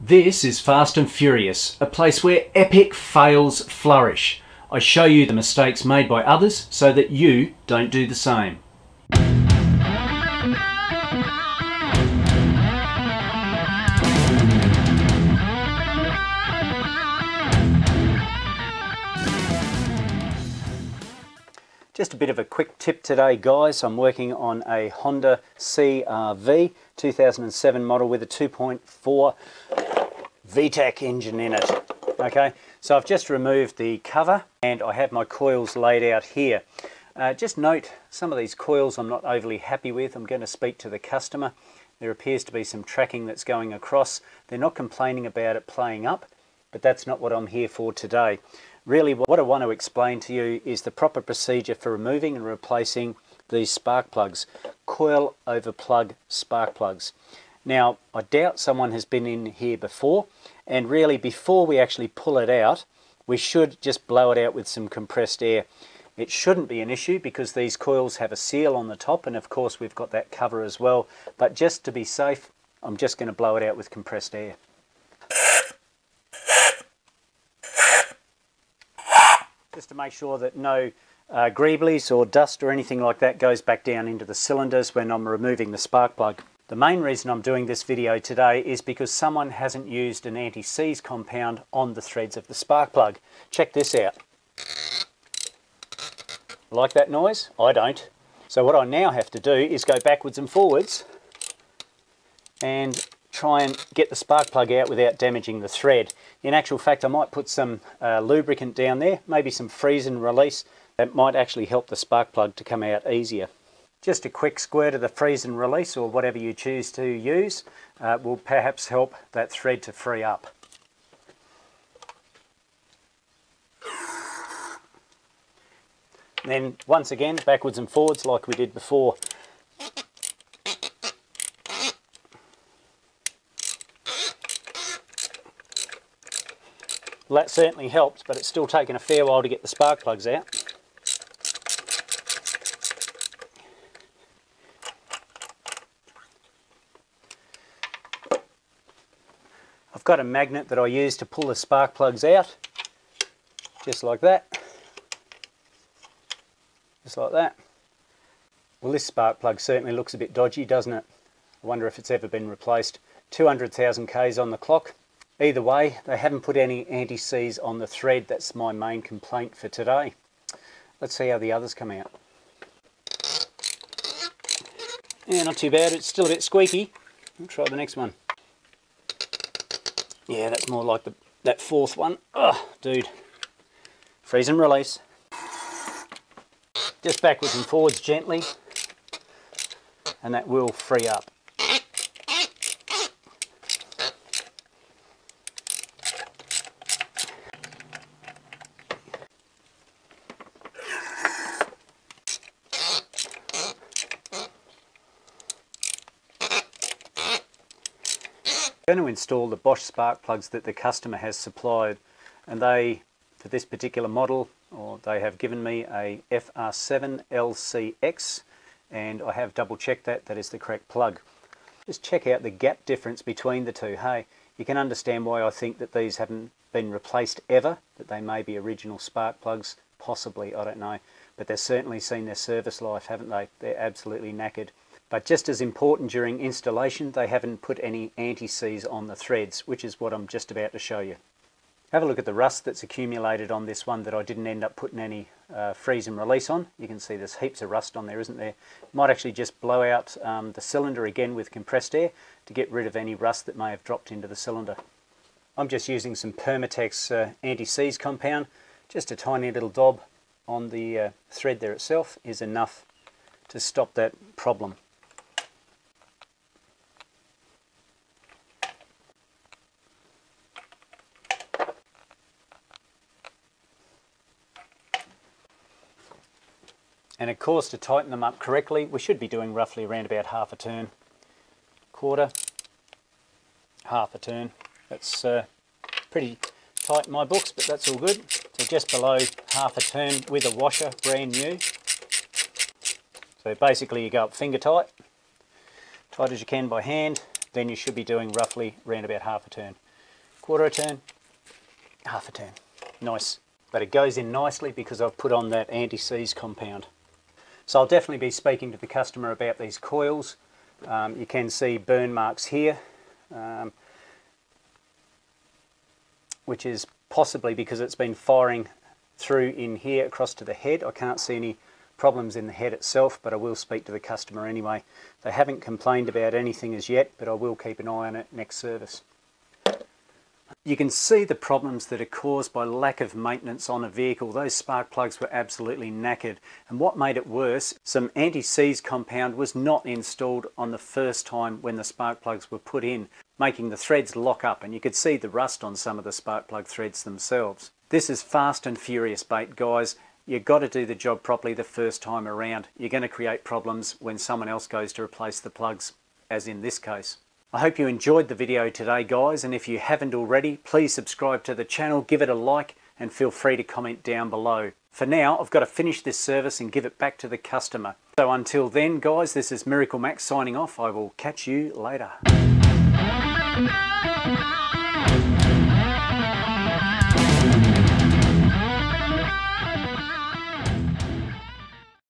This is Fast and Furious, a place where epic fails flourish. I show you the mistakes made by others so that you don't do the same. Just a bit of a quick tip today, guys. I'm working on a Honda CR-V 2007 model with a 2.4 VTEC engine in it. Okay, so I've just removed the cover and I have my coils laid out here. Just note some of these coils I'm not overly happy with. I'm going to speak to the customer. There appears to be some tracking that's going across. They're not complaining about it playing up, but that's not what I'm here for today. Really, what I want to explain to you is the proper procedure for removing and replacing these spark plugs, coil over plug spark plugs. Now, I doubt someone has been in here before, and really before we actually pull it out, we should just blow it out with some compressed air. It shouldn't be an issue because these coils have a seal on the top, and of course we've got that cover as well, but just to be safe, I'm just going to blow it out with compressed air. Just to make sure that no greeblies or dust or anything like that goes back down into the cylinders when I'm removing the spark plug. The main reason I'm doing this video today is because someone hasn't used an anti-seize compound on the threads of the spark plug. Check this out. Like that noise? I don't. So what I now have to do is go backwards and forwards and try and get the spark plug out without damaging the thread. In actual fact, I might put some lubricant down there, maybe some freeze and release. That might actually help the spark plug to come out easier. Just a quick squirt of the freeze and release, or whatever you choose to use, will perhaps help that thread to free up. Then once again, backwards and forwards like we did before. Well, that certainly helped, but it's still taken a fair while to get the spark plugs out. I've got a magnet that I use to pull the spark plugs out, just like that. Just like that. Well, this spark plug certainly looks a bit dodgy, doesn't it? I wonder if it's ever been replaced. 200,000 Ks on the clock. Either way, they haven't put any anti-seize on the thread. That's my main complaint for today. Let's see how the others come out. Yeah, not too bad. It's still a bit squeaky. I'll try the next one. Yeah, that's more like that fourth one. Oh, dude. Freeze and release. Just backwards and forwards gently, and that will free up. I'm going to install the Bosch spark plugs that the customer has supplied, and they, for this particular model, or they have given me a FR7LCX, and I have double checked that is the correct plug. Just check out the gap difference between the two. Hey, you can understand why I think that these haven't been replaced ever, that they may be original spark plugs, possibly, I don't know, but they've certainly seen their service life, haven't they? They're absolutely knackered. But just as important, during installation, they haven't put any anti-seize on the threads, which is what I'm just about to show you. Have a look at the rust that's accumulated on this one that I didn't end up putting any freeze and release on. You can see there's heaps of rust on there, isn't there? Might actually just blow out the cylinder again with compressed air to get rid of any rust that may have dropped into the cylinder. I'm just using some Permatex anti-seize compound. Just a tiny little daub on the thread there itself is enough to stop that problem. And of course, to tighten them up correctly, we should be doing roughly around about half a turn, quarter, half a turn. That's pretty tight in my books, but that's all good. So just below half a turn with a washer, brand new. So basically you go up finger tight as you can by hand, then you should be doing roughly around about half a turn. quarter a turn, half a turn. Nice. But it goes in nicely because I've put on that anti-seize compound. So I'll definitely be speaking to the customer about these coils. You can see burn marks here, which is possibly because it's been firing through in here across to the head. I can't see any problems in the head itself, but I will speak to the customer anyway. They haven't complained about anything as yet, but I will keep an eye on it next service. You can see the problems that are caused by lack of maintenance on a vehicle. Those spark plugs were absolutely knackered, and what made it worse, some anti-seize compound was not installed on the first time when the spark plugs were put in, making the threads lock up, and you could see the rust on some of the spark plug threads themselves. This is fast and furious bait, guys. You've got to do the job properly the first time around. You're going to create problems when someone else goes to replace the plugs, as in this case. I hope you enjoyed the video today, guys, and if you haven't already, please subscribe to the channel, give it a like, and feel free to comment down below. For now, I've got to finish this service and give it back to the customer. So until then, guys, this is MiracleMAX signing off. I will catch you later.